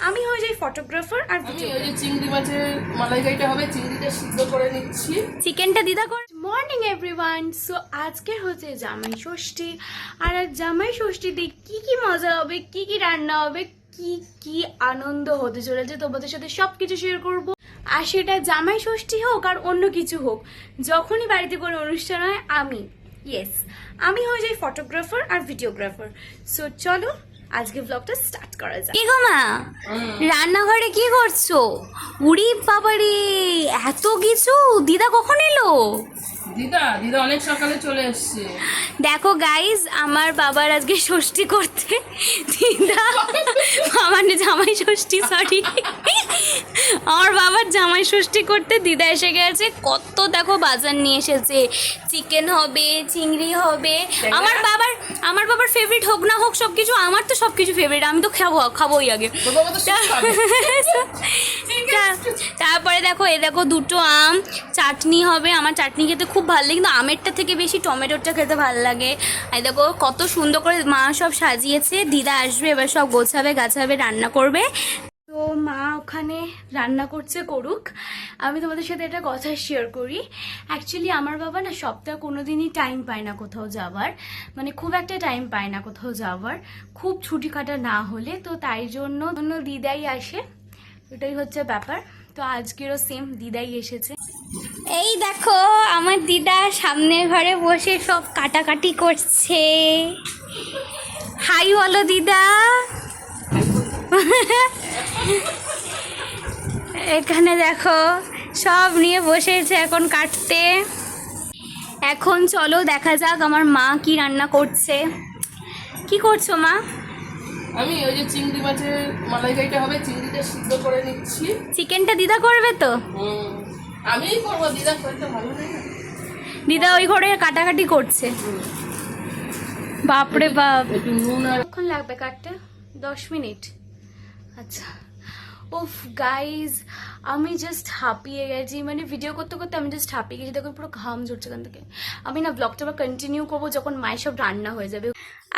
আমি হয়ে যাই ফটোগ্রাফার আর আমি ওই যে চিংড়ি মাছের মালাইকারিটা হবে, চিংড়িটা সিদ্ধ করে নিচ্ছি। চিকেনটা দিদা কর। Morning everyone. সো আজকে হচ্ছে জামাই ষষ্ঠী, আর জামাই ষষ্ঠীতে কি কি মজা হবে, কি কি রান্না হবে, কি কি আনন্দ হতে চলেছে তোমাদের সাথে সবকিছু শেয়ার করব। আর সেটা জামাই ষষ্ঠী হোক আর অন্য কিছু হোক, যখনই বাড়িতে কোনো অনুষ্ঠান হয় আমি হয়ে যাই ফটোগ্রাফার আর ভিডিওগ্রাফার। সো চলো আজকে ব্লগটা স্টার্ট করা যাক। কি গো মা, রান্নাঘরে কি করছো? উড়ি বাবারে, এত কিছু! দিদা কখন এলো? দিদা অনেক সকালে চলে এসছে। দেখো গাইজ, আমার বাবার আজকে ষষ্ঠী করতে দিদা, আমার জামাই ষষ্ঠী, সরি, আমার বাবার জামাই ষষ্ঠী করতে দিদা এসে গেছে। কত দেখো বাজার নিয়ে এসেছে, চিকেন হবে, চিংড়ি হবে। আমার বাবার ফেভারিট হোক না হোক সবকিছু, আমার তো সবকিছু ফেভারিট, আমি তো খাবোই আগে। তারপরে দেখো, দেখো দুটো আম, চাটনি হবে। আমার চাটনি খেতে খুব ভালো লাগে, কিন্তু আমেরটা থেকে বেশি টমেটোরটা খেতে ভালো লাগে। আর দেখো কত সুন্দর করে মা সব সাজিয়েছে। দিদা আসবে, এবার সব গাছাবে রান্না করবে। তো মা ওখানে রান্না করছে, করুক। আমি তোমাদের সাথে একটা কথা শেয়ার করি। অ্যাকচুয়ালি আমার বাবা না সপ্তাহে কোনো দিনই টাইম পায় না কোথাও যাওয়ার, মানে খুব একটা টাইম পায় না কোথাও যাওয়ার, খুব ছুটি কাটা না হলে। তো তাই জন্য দিদাই আসে, এটাই হচ্ছে ব্যাপার। তো আজকেরও সেম দিদাই এসেছে। এই দেখো আমার দিদা সামনের ঘরে বসে সব কাটাকাটি করছে। হাই বলো দিদা। এখানে দেখো সব নিয়ে বসেছে এখন কাটতে। এখন চলো দেখা যাক আমার মা কি রান্না করছে। কি করছো মা? আমি ওই যে চিংড়ি মাছের মালাইকারিটা হবে, চিংড়িটা সিদ্ধ করে নিচ্ছি। চিকেনটা দিদা করবে তো? আমিই করবো, দিদা করতে ভালো লাগে। দিদা ওই ঘরে কাটাকাটি করছে। বাপরে বাপ, একটু নুন আর কতক্ষণ লাগবে কাটতে? 10 মিনিট। আচ্ছা। উফ গাইজ, আমি জাস্ট হাঁপিয়ে গেছি, মানে ভিডিও করতে করতে আমি জাস্ট হাঁপিয়ে গেছি। দেখো পুরো ঘাম ঝরছে এখান থেকে। আমি না ব্লগটা আবার কন্টিনিউ করবো যখন মায়ের সব রান্না হয়ে যাবে।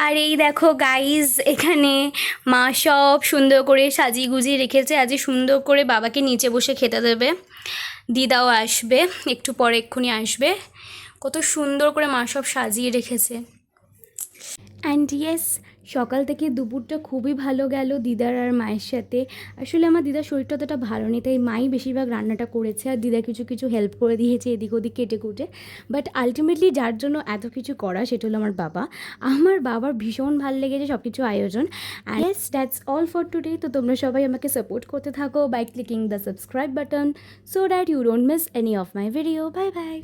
আর এই দেখো গাইজ, এখানে মা সব সুন্দর করে সাজিয়ে গুজিয়ে রেখেছে। আজকে সুন্দর করে বাবাকে নিচে বসে খেতে দেবে। দিদাও আসবে একটু পরে, এক্ষুনি আসবে। কত সুন্দর করে মা সব সাজিয়ে রেখেছে। অ্যান্ড ইয়েস, সকাল থেকে দুপুরটা খুবই ভালো গেল দিদার আর মায়ের সাথে। আসলে আমার দিদার শরীরটা অতটা ভালো নেই, তাই মাই বেশিরভাগ রান্নাটা করেছে, আর দিদা কিছু কিছু হেল্প করে দিয়েছে এদিক ওদিক কেটে কুটে। বাট আলটিমেটলি যার জন্য এত কিছু করা, সেটা হলো আমার বাবা। আমার বাবার ভীষণ ভালো লেগেছে সব কিছু আয়োজন। And yes, that's all for today. তো তোমরা সবাই আমাকে সাপোর্ট করতে থাকো by clicking the subscribe button, so that you don't miss any of my video. Bye by.